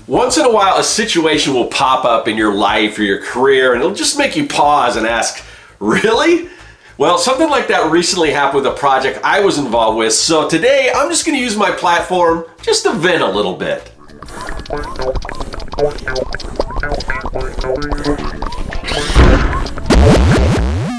Once in a while, a situation will pop up in your life or your career, and it'll just make you pause and ask, really? Well, something like that recently happened with a project I was involved with, so today I'm just going to use my platform just to vent a little bit.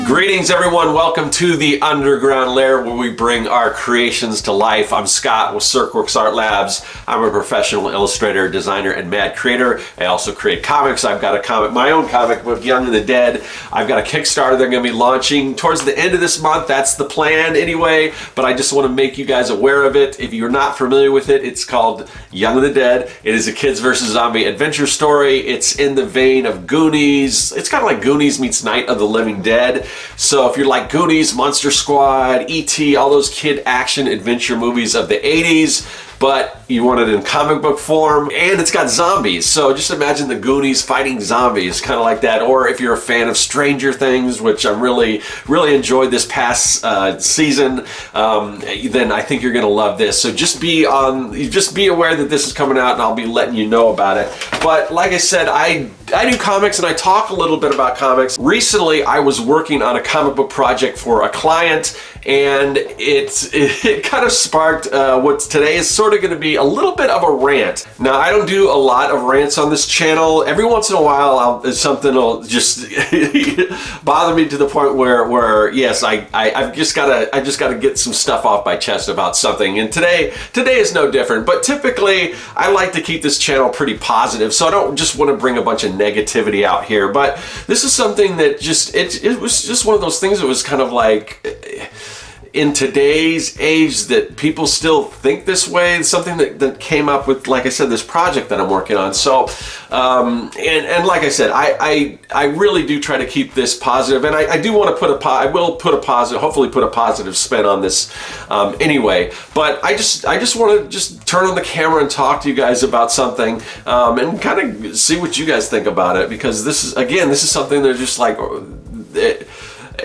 Greetings everyone, welcome to the Underground Lair where we bring our creations to life. I'm Scott with Circworks Art Labs. I'm a professional illustrator, designer, and mad creator. I also create comics. I've got my own comic book, Young and the Dead. I've got a Kickstarter they're going to be launching towards the end of this month. That's the plan anyway, but I just want to make you guys aware of it. If you're not familiar with it, it's called Young and the Dead. It is a kids versus zombie adventure story. It's in the vein of Goonies. It's kind of like Goonies meets Night of the Living Dead. So if you're like Goonies, Monster Squad, E.T., all those kid action adventure movies of the 80s, but you want it in comic book form, and it's got zombies. So just imagine the Goonies fighting zombies, kind of like that. Or if you're a fan of Stranger Things, which I really enjoyed this past season, then I think you're going to love this. So just be aware that this is coming out, and I'll be letting you know about it. But like I said, I do comics, and I talk a little bit about comics. Recently, I was working on a comic book project for a client, and it kind of sparked what today is sort of going to be a little bit of a rant. Now, I don't do a lot of rants on this channel. Every once in a while, something will just bother me to the point where yes, I just gotta get some stuff off my chest about something. And today is no different. But typically, I like to keep this channel pretty positive, so I don't just want to bring a bunch of negativity out here. But this is something that it was just one of those things that was kind of like, in today's age, that people still think this way. It's something that came up with, like I said, this project that I'm working on. So, and like I said, I really do try to keep this positive, and I do want to hopefully put a positive spin on this anyway. But I just want to turn on the camera and talk to you guys about something, and kind of see what you guys think about it, because this is something that just like,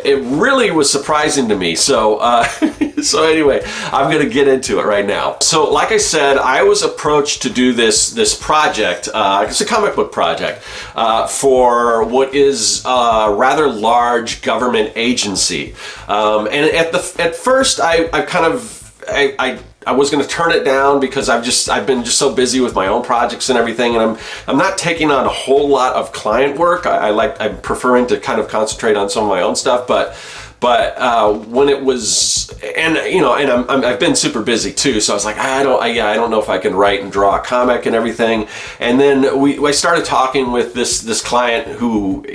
it really was surprising to me. So anyway, I'm going to get into it right now. So like I said, I was approached to do this project. It's a comic book project for what is a rather large government agency. And at first, I was going to turn it down because I've been just so busy with my own projects and everything, and I'm not taking on a whole lot of client work. I'm preferring to kind of concentrate on some of my own stuff, but when it was, and I've been super busy too, so I was like, I don't know if I can write and draw a comic and everything. And then I started talking with this client who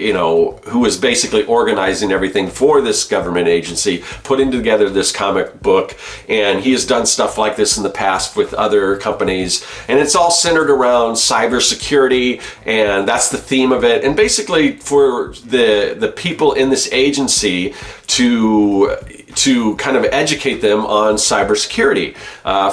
was basically organizing everything for this government agency, putting together this comic book, and he has done stuff like this in the past with other companies, and it's all centered around cybersecurity, and that's the theme of it. And basically for the people in this agency to kind of educate them on cybersecurity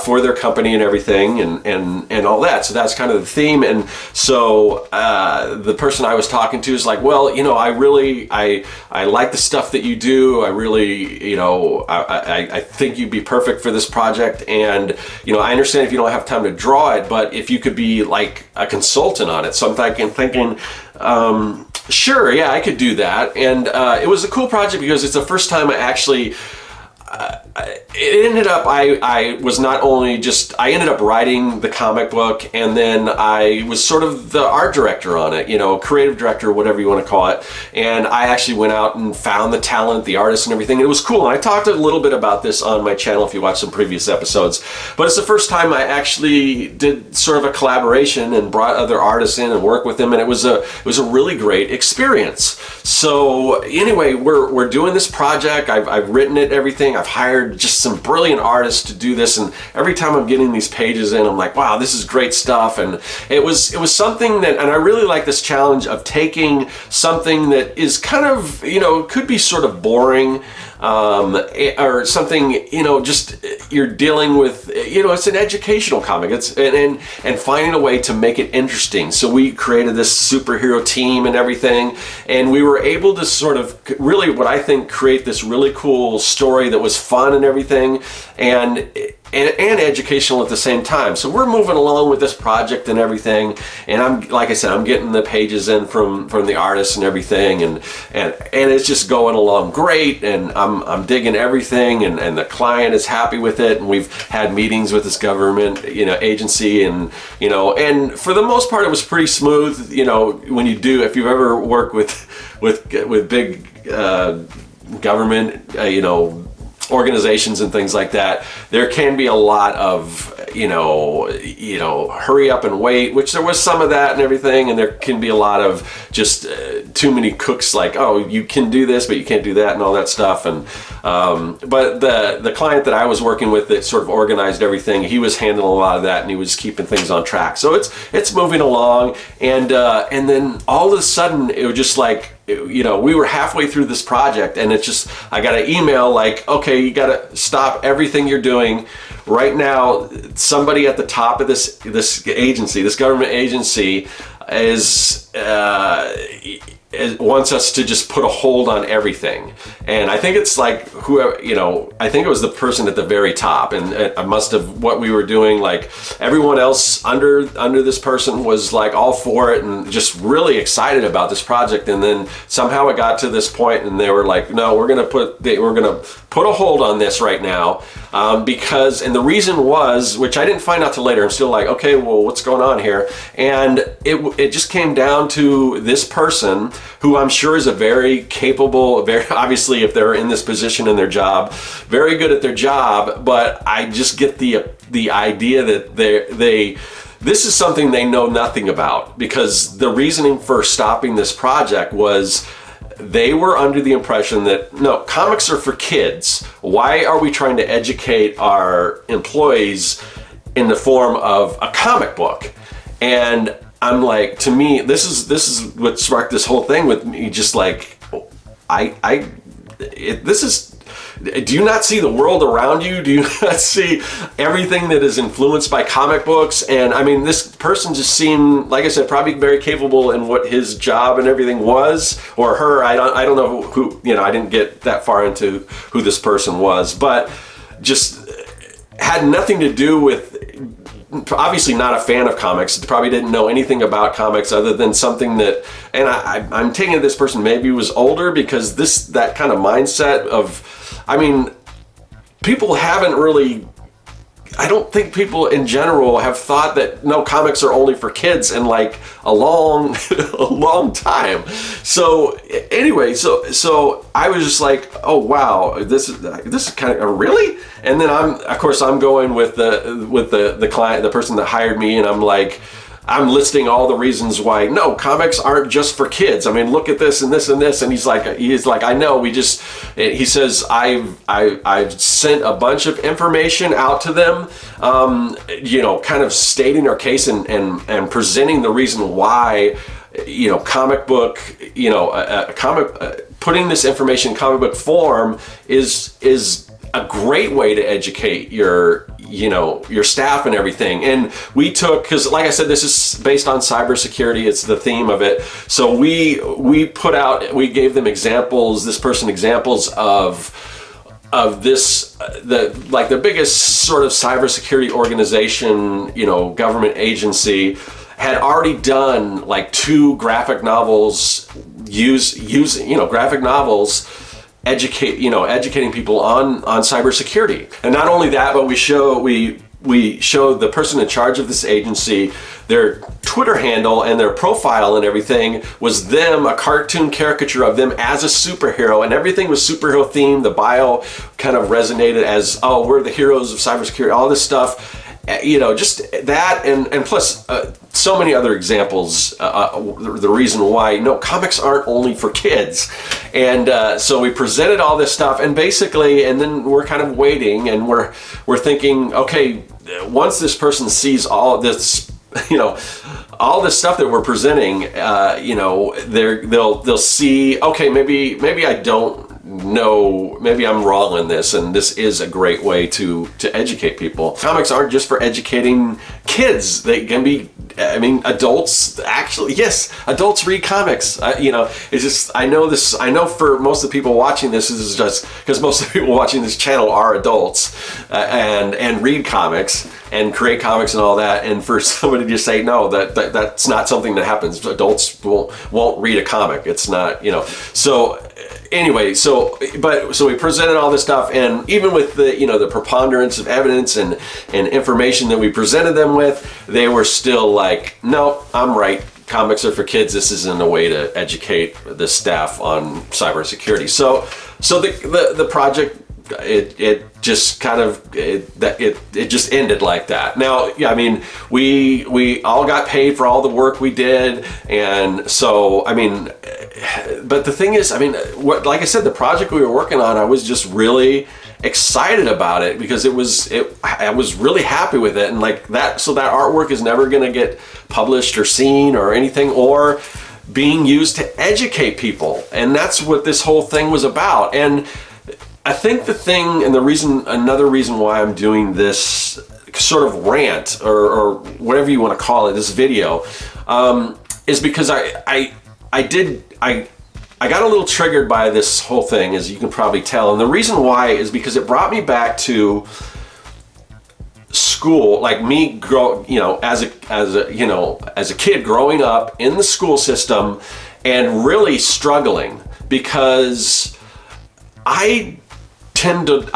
for their company and everything, and all that. So that's kind of the theme. And so the person I was talking to is like, well, I like the stuff that you do. I really, I think you'd be perfect for this project. And I understand if you don't have time to draw it, but if you could be like a consultant on it. So I'm thinking. Sure, yeah, I could do that. And it was a cool project because it's the first time I actually, it ended up, I ended up writing the comic book, and then I was sort of the art director on it, creative director, whatever you want to call it. And I actually went out and found the talent, the artists and everything. It was cool. And I talked a little bit about this on my channel if you watch some previous episodes. But it's the first time I actually did sort of a collaboration and brought other artists in and worked with them. And it was a really great experience. So anyway, we're doing this project. I've written it, everything. I've hired just some brilliant artists to do this, and every time I'm getting these pages in, I'm like, wow, this is great stuff. And it was something that, and I really like this challenge of taking something that is kind of, could be sort of boring, or something, just you're dealing with, it's an educational comic. It's and finding a way to make it interesting. So we created this superhero team and everything, and we were able to sort of really, what I think, create this really cool story that was fun and everything. And and educational at the same time. So we're moving along with this project and everything. And I'm, like I said, I'm getting the pages in from the artists and everything, and it's just going along great. And I'm digging everything, and the client is happy with it. And we've had meetings with this government, agency, and for the most part, it was pretty smooth. When you do, if you've ever worked with big government, organizations and things like that, there can be a lot of hurry up and wait, which there was some of that and everything, and there can be a lot of just too many cooks, like, oh, you can do this but you can't do that and all that stuff. And but the client that I was working with that sort of organized everything, he was handling a lot of that, and he was keeping things on track. So it's moving along, and then all of a sudden it was just like, we were halfway through this project, and I got an email like, okay, you got to stop everything you're doing right now. Somebody at the top of this agency, this government agency, wants us to just put a hold on everything. And I think it's like whoever, I think it was the person at the very top, and I must have, what we were doing, like everyone else under this person was like all for it and just really excited about this project. And then somehow it got to this point, and they were like, no, we're gonna put a hold on this right now, because, and the reason was, which I didn't find out till later, I'm still like, okay, well, what's going on here? And it just came down to this person, who I'm sure is a very capable, very obviously, if they're in this position in their job, very good at their job. But I just get the idea that this is something they know nothing about, because the reasoning for stopping this project was they were under the impression that, no, comics are for kids. Why are we trying to educate our employees in the form of a comic book? And I'm like, to me, this is what sparked this whole thing with me. Just like, do you not see the world around you? Do you not see everything that is influenced by comic books? And I mean, this person just seemed, like I said, probably very capable in what his job and everything was, or her. I don't know who, I didn't get that far into who this person was, but just had nothing to do with, obviously not a fan of comics, probably didn't know anything about comics other than something that, and I'm taking it this person maybe was older, because that kind of mindset of, I mean, people haven't really, I don't think people in general have thought that, no, comics are only for kids in like a long time. So anyway, so I was just like, oh wow, this is kind of, really? And then I'm going with the client, the person that hired me, and I'm listing all the reasons why, no, comics aren't just for kids. I mean, look at this and this and this. And he's like, I know, he says, I've sent a bunch of information out to them, kind of stating our case and presenting the reason why, comic book, putting this information in comic book form is a great way to educate your staff and everything. And we took, because like I said, this is based on cybersecurity, it's the theme of it. So we gave them examples, this person examples of this, the biggest sort of cybersecurity organization, government agency, had already done like 2 graphic novels, graphic novels, educating people on cybersecurity. And not only that, but we show the person in charge of this agency, their Twitter handle and their profile and everything was them, a cartoon caricature of them as a superhero, and everything was superhero themed. The bio kind of resonated as, oh, we're the heroes of cybersecurity, all this stuff. Just that, and plus so many other examples, the reason why, no, comics aren't only for kids. And so we presented all this stuff, and basically, and then we're kind of waiting, and we're thinking, okay, once this person sees all this, all this stuff that we're presenting, they'll see, okay, maybe I don't know, maybe I'm wrong on this, and this is a great way to educate people. Comics aren't just for educating kids. They can be I mean, adults actually, yes, adults read comics. It's just, I know for most of the people watching this is just because most of the people watching this channel are adults and read comics and create comics and all that. And for somebody to say, no, that's not something that happens. Adults won't read a comic. It's not, so anyway, so we presented all this stuff, and even with the preponderance of evidence and information that we presented them with, they were still like, no, I'm right. Comics are for kids. This isn't a way to educate the staff on cybersecurity. So the project, it just kind of it just ended like that. Now, yeah, I mean, we all got paid for all the work we did, and so I mean, but the thing is, I mean, like I said, the project we were working on, I was just really excited about it because I was really happy with it, and like that. So that artwork is never going to get published or seen or anything, or being used to educate people, and that's what this whole thing was about. And I think the thing, and another reason why I'm doing this sort of rant or whatever you want to call it, this video, is because I got a little triggered by this whole thing, as you can probably tell. And the reason why is because it brought me back to school, like me as a kid growing up in the school system and really struggling because I didn't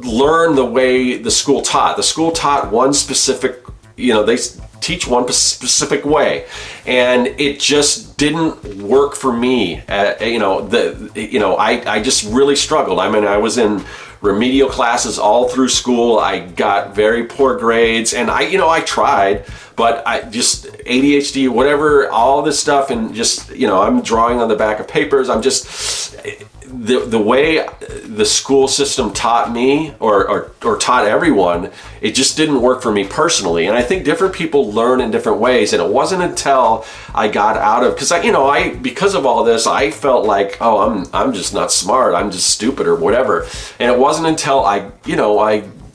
learn the way the school taught. The school taught one specific, they teach one specific way, and it just didn't work for me. I just really struggled. I mean, I was in remedial classes all through school. I got very poor grades, and I tried, but I just ADHD, whatever, all this stuff, and just, I'm drawing on the back of papers. I'm just, the way the school system taught me or taught everyone, it just didn't work for me personally. And I think different people learn in different ways. And it wasn't until I got out of, because of all this, I felt like, oh, I'm just not smart. I'm just stupid or whatever. And it wasn't until I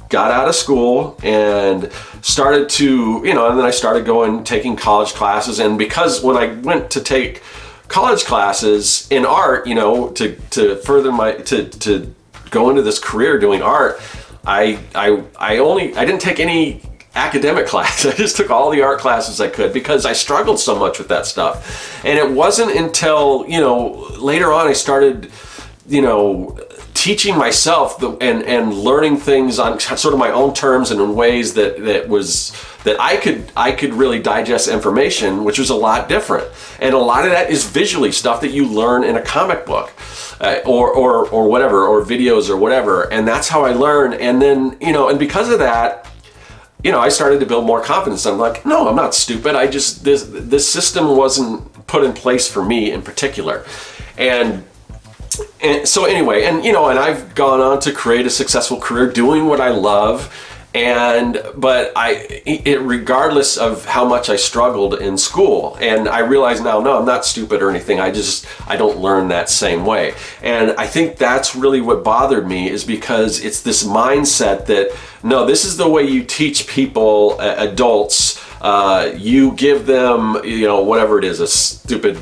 got out of school and started to, and then I started taking college classes. And because when I went to take college classes in art, to further to go into this career doing art, I didn't take any academic class. I just took all the art classes I could because I struggled so much with that stuff. And it wasn't until, later on I started, teaching myself and learning things on sort of my own terms and in ways that I could really digest information, which was a lot different. And a lot of that is visually stuff that you learn in a comic book or whatever, or videos or whatever. And that's how I learn. And then, and because of that, I started to build more confidence. I'm like, no, I'm not stupid. This system wasn't put in place for me in particular. And so anyway, and I've gone on to create a successful career doing what I love, but regardless of how much I struggled in school, and I realize now, no, I'm not stupid or anything. I don't learn that same way. And I think that's really what bothered me, is because it's this mindset that, no, this is the way you teach people, adults. You give them, whatever it is, a stupid,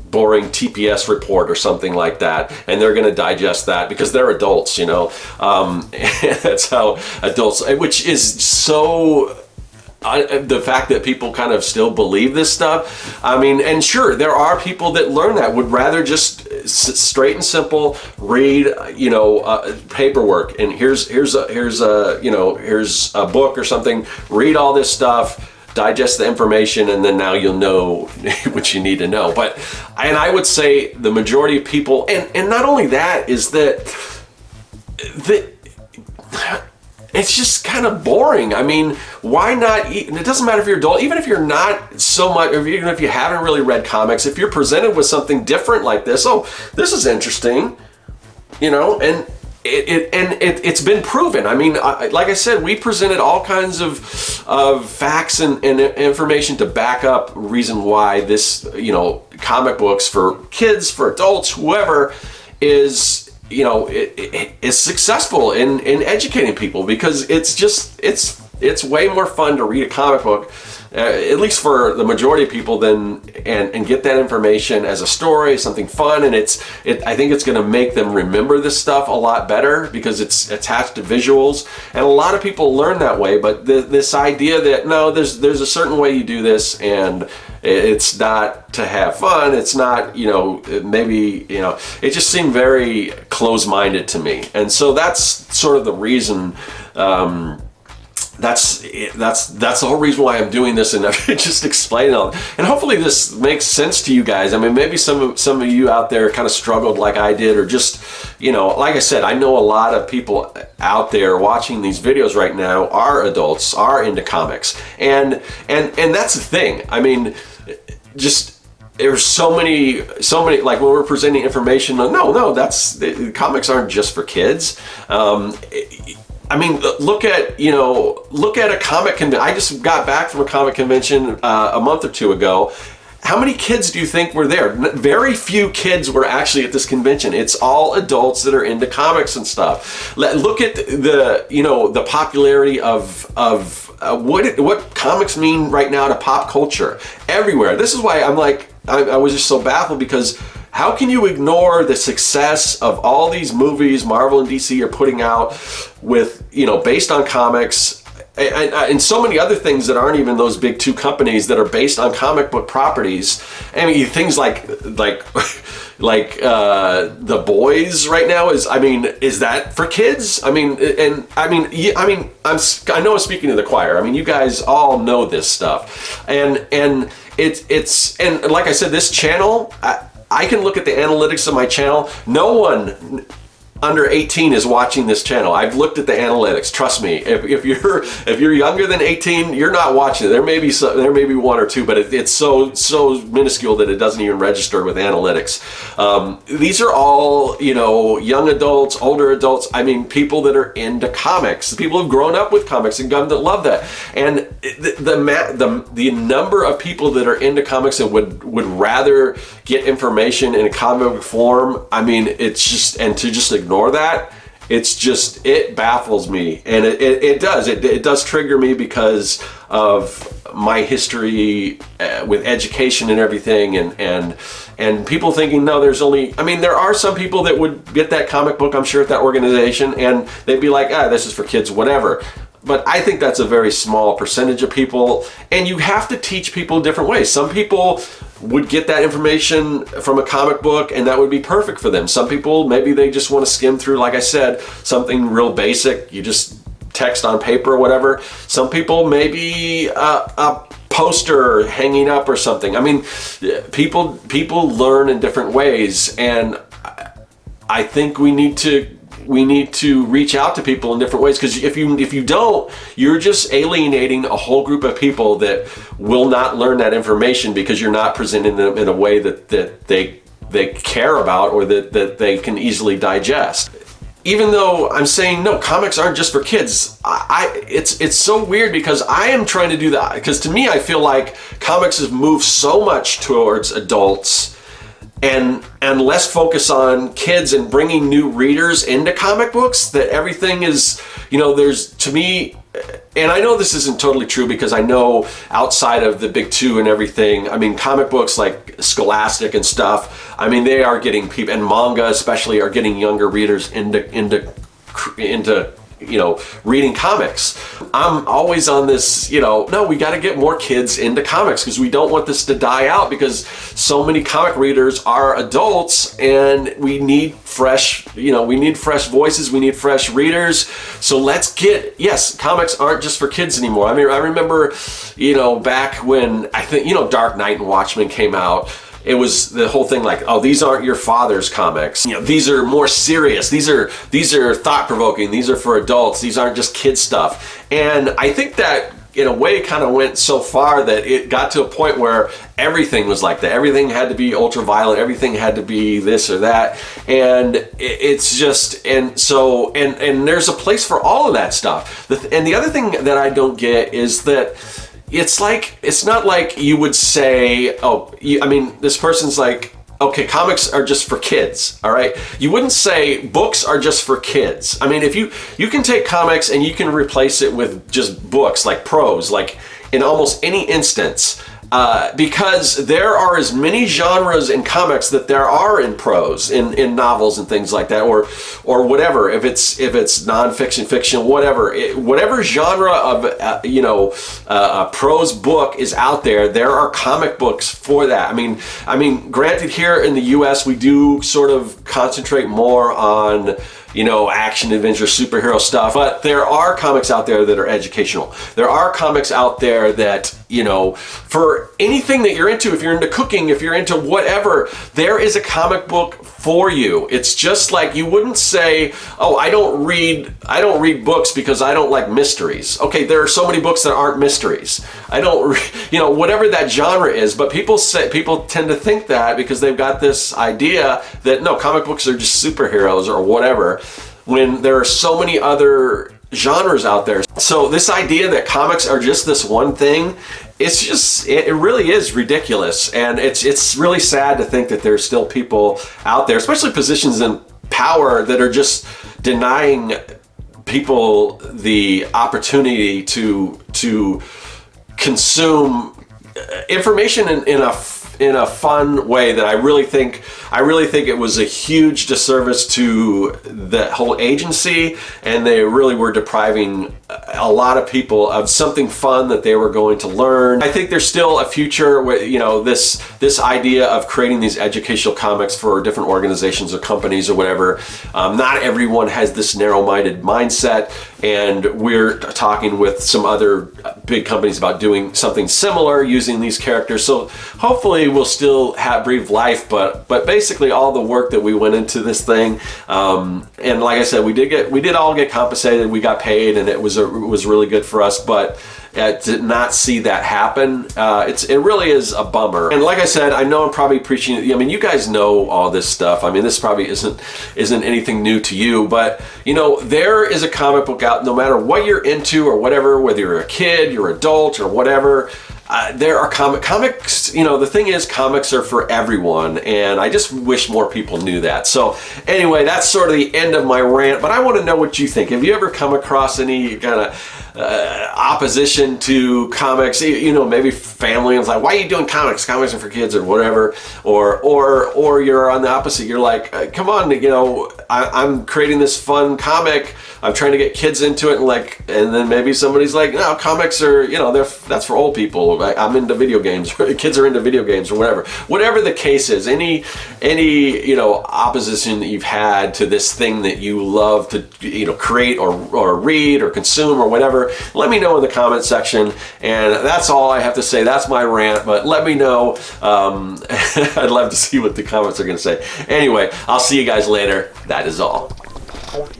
boring TPS report or something like that, and they're going to digest that because they're adults, that's how adults, which is so, the fact that people kind of still believe this stuff. I mean, and sure, there are people that learn that, would rather just straight and simple read, paperwork, and here's a book or something, read all this stuff, digest the information, and then now you'll know what you need to know. And I would say the majority of people, and not only that, is that it's just kind of boring. I mean, why not? It doesn't matter if you're adult, even if you're not so much, or even if you haven't really read comics, if you're presented with something different like this, oh, this is interesting, and it's been proven. I mean, like I said, we presented all kinds of facts and information to back up reason why this, comic books for kids, for adults, whoever, is, is successful in educating people, because it's it's way more fun to read a comic book, at least for the majority of people, and get that information as a story, something fun, and I think it's going to make them remember this stuff a lot better because it's attached to visuals, and a lot of people learn that way. But this idea that no, there's a certain way you do this, and it's not to have fun. It's not, maybe, it just seemed very close-minded to me, and so that's sort of the reason. That's the whole reason why I'm doing this, and I'm just explaining all. And hopefully this makes sense to you guys. I mean, maybe some of you out there kind of struggled like I did, or just, like I said, I know a lot of people out there watching these videos right now are adults, are into comics, and that's the thing. I mean, just there's so many, like when we're presenting information, no, comics aren't just for kids. I mean, look at a comic convention. I just got back from a comic convention a month or two ago. How many kids do you think were there? Very few kids were actually at this convention. It's all adults that are into comics and stuff. Look at the popularity of what comics mean right now to pop culture everywhere. This is why I was just so baffled, because how can you ignore the success of all these movies Marvel and DC are putting out with, based on comics, and so many other things that aren't even those big two companies that are based on comic book properties. I mean, things like The Boys right now is that for kids? I know I'm speaking to the choir. I mean, you guys all know this stuff, and it's like I said, this channel. I can look at the analytics of my channel. No one under 18 is watching this channel. I've looked at the analytics. Trust me, if you're younger than 18, you're not watching it. There may be one or two, but it's so minuscule that it doesn't even register with analytics. These are all young adults, older adults. I mean, people that are into comics, people who've grown up with comics and come to love that. And the number of people that are into comics and would rather get information in a comic book form. I mean, it's just, and to just ignore that, it baffles me, and it does trigger me because of my history with education and everything, and people thinking, no, there are some people that would get that comic book, I'm sure, at that organization, and they'd be like, this is for kids, whatever. But I think that's a very small percentage of people, and you have to teach people different ways. Some people would get that information from a comic book, and that would be perfect for them. Some people, maybe they just want to skim through, like I said, something real basic. You just text on paper or whatever. Some people, maybe a poster hanging up or something. I mean, people learn in different ways, and I think we need to reach out to people in different ways, because if you don't, you're just alienating a whole group of people that will not learn that information because you're not presenting them in a way that they care about or that they can easily digest. Even though I'm saying no, comics aren't just for kids, it's so weird because I am trying to do that, because to me I feel like comics have moved so much towards adults and less focus on kids and bringing new readers into comic books, that everything is, there's, to me, and I know this isn't totally true because I know outside of the big two and everything, I mean, comic books like Scholastic and stuff, I mean, they are getting people, and manga especially, are getting younger readers into reading comics. I'm always on this, no, we got to get more kids into comics because we don't want this to die out, because so many comic readers are adults and we need fresh voices, we need fresh readers. So yes, comics aren't just for kids anymore. I mean, I remember, back when I think, Dark Knight and Watchmen came out, it was the whole thing like, oh, these aren't your father's comics. These are more serious. These are thought-provoking. These are for adults. These aren't just kid stuff. And I think that in a way kind of went so far that it got to a point where everything was like that. Everything had to be ultraviolet. Everything had to be this or that. And it's just, and there's a place for all of that stuff. And the other thing that I don't get is that it's not like you would say, this person's like, okay, comics are just for kids, all right? You wouldn't say books are just for kids. I mean, if you can take comics and you can replace it with just books, like prose, like in almost any instance, because there are as many genres in comics that there are in prose, in novels and things like that, or whatever. If it's nonfiction, fiction, whatever, whatever genre of a prose book is out there, there are comic books for that. I mean, granted, here in the U.S. we do sort of concentrate more on action, adventure, superhero stuff. But there are comics out there that are educational. There are comics out there that, for anything that you're into, if you're into cooking, if you're into whatever, there is a comic book for you. It's just like you wouldn't say, oh, I don't read books because I don't like mysteries. Okay, there are so many books that aren't mysteries. I don't, whatever that genre is, but people tend to think that because they've got this idea that no, comic books are just superheroes or whatever, when there are so many other genres out there. So this idea that comics are just this one thing, it really is ridiculous. And it's really sad to think that there's still people out there, especially positions in power, that are just denying people the opportunity to consume information in a fun way that I really think it was a huge disservice to the whole agency, and they really were depriving a lot of people of something fun that they were going to learn. I think there's still a future with, this idea of creating these educational comics for different organizations or companies or whatever. Not everyone has this narrow-minded mindset, and we're talking with some other big companies about doing something similar using these characters. So hopefully we'll still breathe life, but basically all the work that we went into this thing, and like I said, we did all get compensated. We got paid, and it was really good for us, but did not see that happen. It really is a bummer. And like I said, I know I'm probably preaching. I mean, you guys know all this stuff. I mean, this probably isn't anything new to you, but there is a comic book out, no matter what you're into or whatever, whether you're a kid, you're adult, or whatever. There are comics, the thing is, comics are for everyone, and I just wish more people knew that. So anyway, that's sort of the end of my rant, but I want to know what you think. Have you ever come across any kind of opposition to comics? Maybe family is like, why are you doing comics? Comics are for kids, or whatever. Or you're on the opposite. You're like, come on, I'm creating this fun comic. I'm trying to get kids into it, and then maybe somebody's like, no, comics are, that's for old people. I'm into video games. Kids are into video games, or whatever. Whatever the case is, any opposition that you've had to this thing that you love to create or read or consume or whatever, let me know in the comment section. And that's all I have to say. That's my rant, but let me know. I'd love to see what the comments are going to say. Anyway, I'll see you guys later. That is all.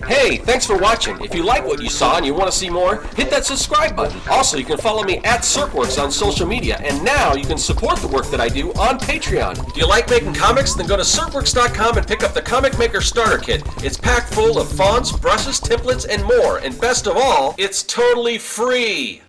Hey, thanks for watching. If you like what you saw and you want to see more, hit that subscribe button. Also, you can follow me at CircWorks on social media, and now you can support the work that I do on Patreon. Do you like making comics? Then go to CircWorks.com and pick up the Comic Maker Starter Kit. It's packed full of fonts, brushes, templates, and more. And best of all, it's totally free.